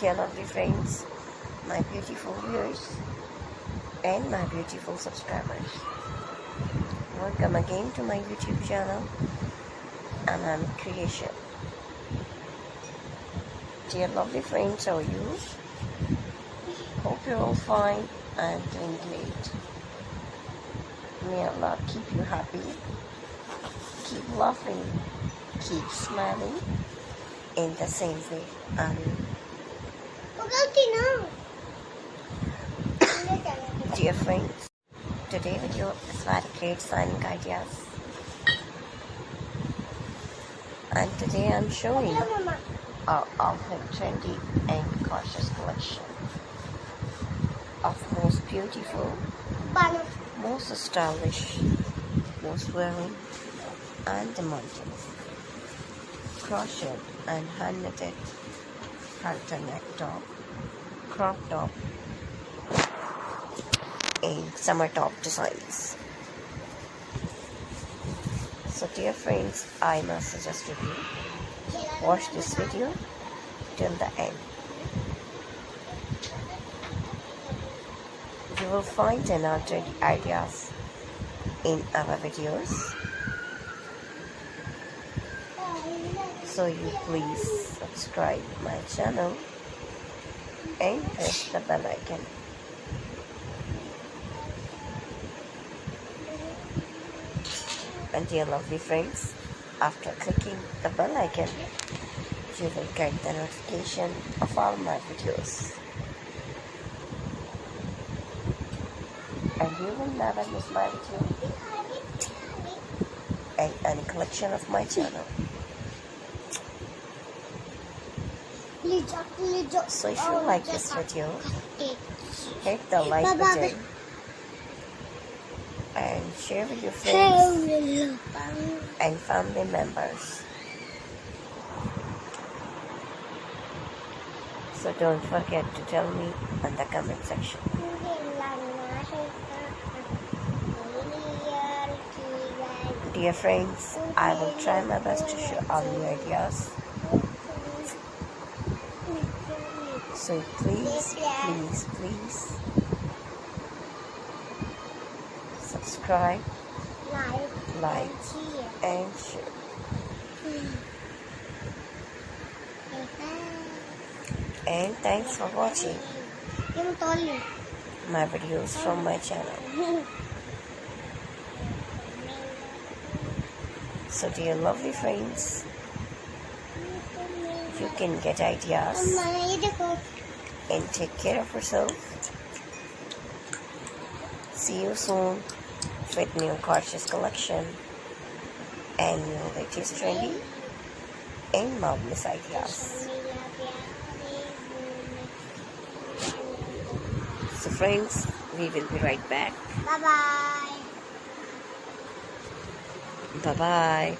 dear lovely friends, my beautiful viewers and my beautiful subscribers. Welcome again to my YouTube channel, Anand Creation. Dear lovely friends, how are you? Hope you're all fine and doing great. May Allah keep you happy, keep laughing, keep smiling in the same way. Amen. Dear friends, today video is very great signing ideas, and today I'm showing our outfit trendy and gorgeous collection of most beautiful, most stylish, most wearing and demanding crochet and hand knitted halter neck top, crop top and summer top designs. So dear friends, I must suggest you watch this video till the end. You will find another ideas in our videos. So you please subscribe my channel and press the bell icon. And dear lovely friends, after clicking the bell icon, you will get the notification of all my videos. And you will never miss my video and any collection of my channel. So if you like this video, hit the like button and share with your friends and family members. So don't forget to tell me in the comment section. Dear friends, I will try my best to share all the ideas. So please subscribe, like and share. And thanks for watching my videos from my channel. So dear lovely friends, you can get ideas and take care of yourself. See you soon with new gorgeous collection and new latest trendy and marvelous ideas. So friends, we will be right back. Bye bye. Bye bye.